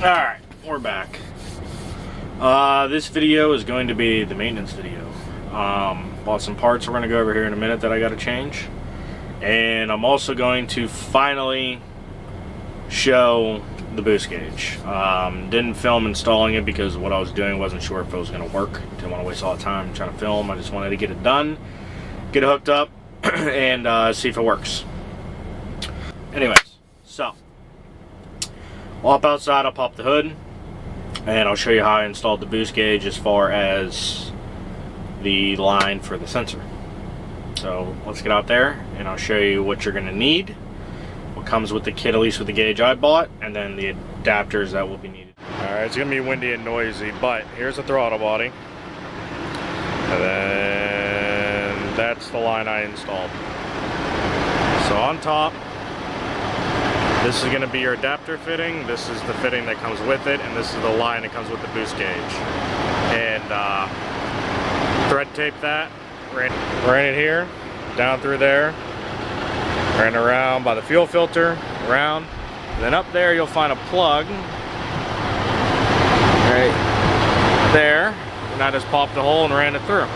Alright, we're back. This video is going to be the maintenance video. Bought some parts we're going to go over here in a minute that I got to change. And I'm also going to finally show the boost gauge. Didn't film installing it because what I was doing wasn't sure if it was going to work. Didn't want to waste all the time trying to film. I just wanted to get it done, get it hooked up, and see if it works. Anyways, so I'll hop outside, I'll pop the hood, and I'll show you how I installed the boost gauge as far as the line for the sensor. So let's get out there and I'll show you what you're going to need, what comes with the kit, at least with the gauge I bought, and then the adapters that will be needed. Alright, it's going to be windy and noisy, but here's the throttle body. And then that's the line I installed. So on top, this is going to be your adapter fitting, this is the fitting that comes with it, and this is the line that comes with the boost gauge. And thread tape that, ran it here, down through there, ran around by the fuel filter, around, and then up there you'll find a plug, right there, and I just popped a hole and ran it through.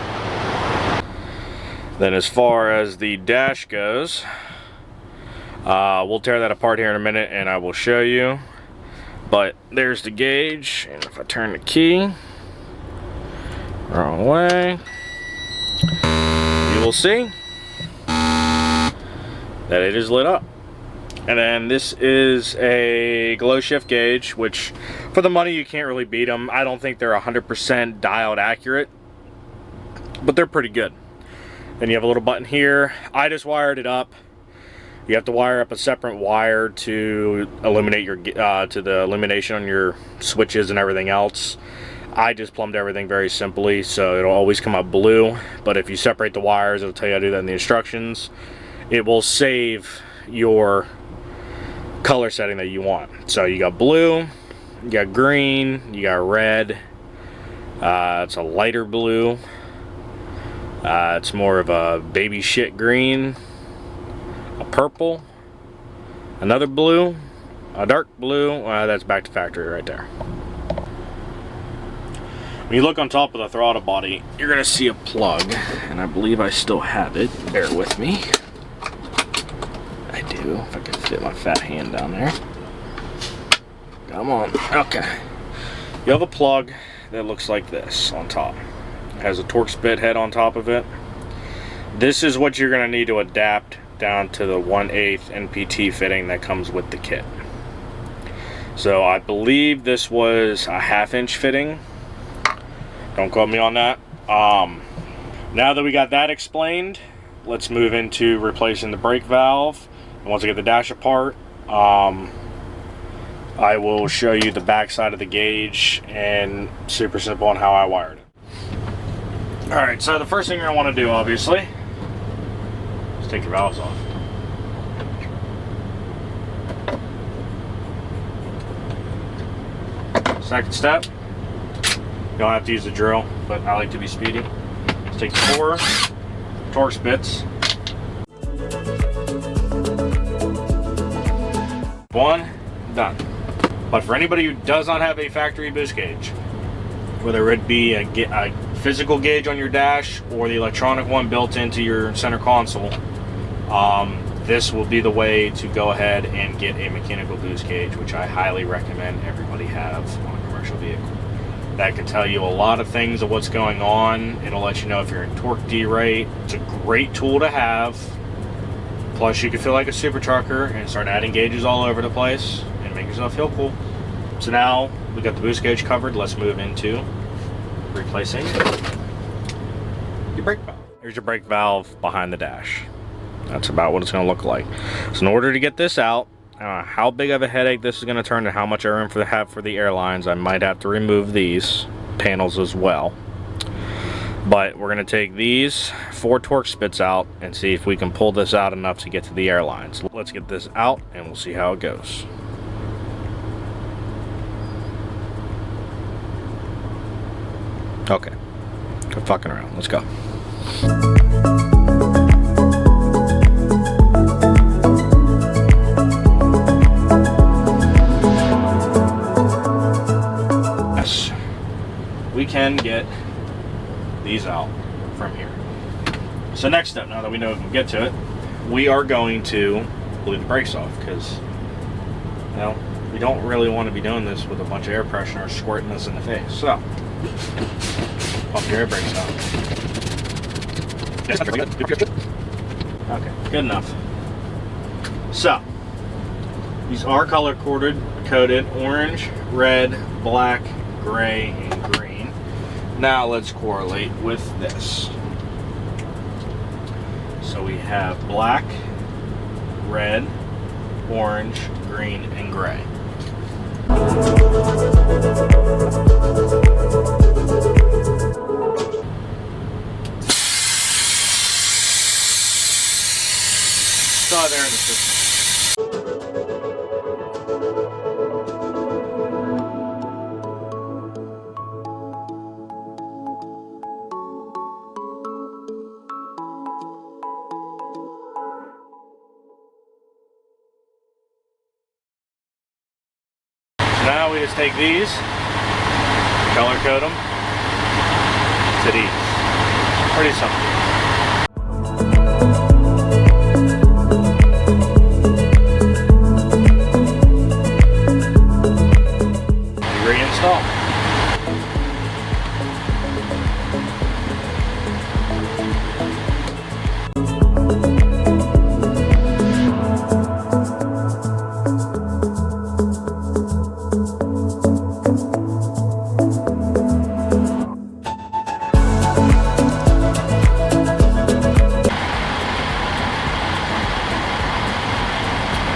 Then as far as the dash goes, we'll tear that apart here in a minute and I will show you. But there's the gauge, and if I turn the key wrong way, you will see that it is lit up. And then this is a glow shift gauge, which for the money you can't really beat them. I don't think they're 100% dialed accurate, but they're pretty good. Then you have a little button here. I just wired it up. You have to wire up a separate wire to eliminate your to the illumination on your switches and everything else. I just plumbed everything very simply, so it'll always come up blue. But if you separate the wires, it'll tell you how to do that in the instructions. It will save your color setting that you want. So you got blue, you got green, you got red. It's a lighter blue. It's more of a baby shit green. A purple, another blue, a dark blue. That's back to factory right there. When you look on top of the throttle body, you're going to see a plug, and I believe I still have it. Bear with me. I do, if I can fit my fat hand down there. Come on. Okay. You have a plug that looks like this on top. It has a torque spit head on top of it. This is what you're going to need to adapt down to the 1/8 NPT fitting that comes with the kit. So I believe this was a 1/2 inch fitting. Don't quote me on that. Now that we got that explained, let's move into replacing the brake valve. And once I get the dash apart, I will show you the back side of the gauge, and super simple on how I wired it. Alright, so the first thing you're going to want to do, obviously, is take your valves off. Second step, you don't have to use the drill, but I like to be speedy. Just take 4 torque spits. 1, done. But for anybody who does not have a factory boost gauge, whether it be a physical gauge on your dash or the electronic one built into your center console, this will be the way to go ahead and get a mechanical boost gauge, which I highly recommend everybody have on a commercial vehicle. That can tell you a lot of things of what's going on. It'll let you know if you're in torque derate. It's a great tool to have. Plus you can feel like a super trucker and start adding gauges all over the place and make yourself feel cool. So now we got the boost gauge covered, let's move into replacing your brake valve. Here's your brake valve behind the dash. That's about what it's going to look like. So in order to get this out, I don't know how big of a headache this is going to turn to how much I have for the airlines. I might have to remove these panels as well. But we're going to take these 4 torque spits out and see if we can pull this out enough to get to the airlines. Let's get this out and we'll see how it goes. Okay, quit fucking around. Let's go. can get these out from here. So next step, now that we know we can get to it, we are going to bleed the brakes off, because you know, we don't really want to be doing this with a bunch of air pressure squirting us in the face. So pump your air brakes out. Okay, good enough. So these are color coded orange, red, black, gray, and green. Now let's correlate with this. So we have black, red, orange, green, and gray. Saw there in the system. Now we just take these, color code them to these. Pretty simple. Reinstall.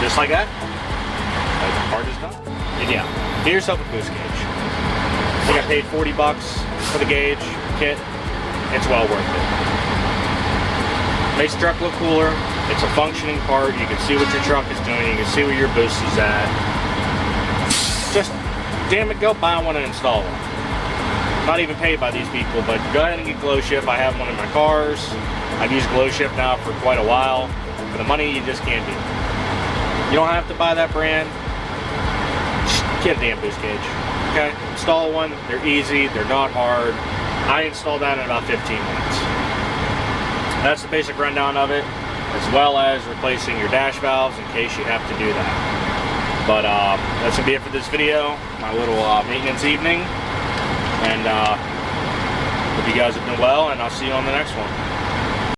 Just like that, the part is done. And yeah, get yourself a boost gauge. I think I paid 40 bucks for the gauge kit. It's well worth it. Makes the truck look cooler. It's a functioning part. You can see what your truck is doing. You can see where your boost is at. Just, damn it, go buy one and install one. Not even paid by these people, but go ahead and get Glow Shift. I have one in my cars. I've used Glow Shift now for quite a while. For the money, you just can't beat it. You don't have to buy that brand. Just get a damn boost gauge. Okay? Install one. They're easy. They're not hard. I installed that in about 15 minutes. That's the basic rundown of it, as well as replacing your dash valves in case you have to do that. But that's going to be it for this video. My little maintenance evening. And hope you guys have been well, and I'll see you on the next one.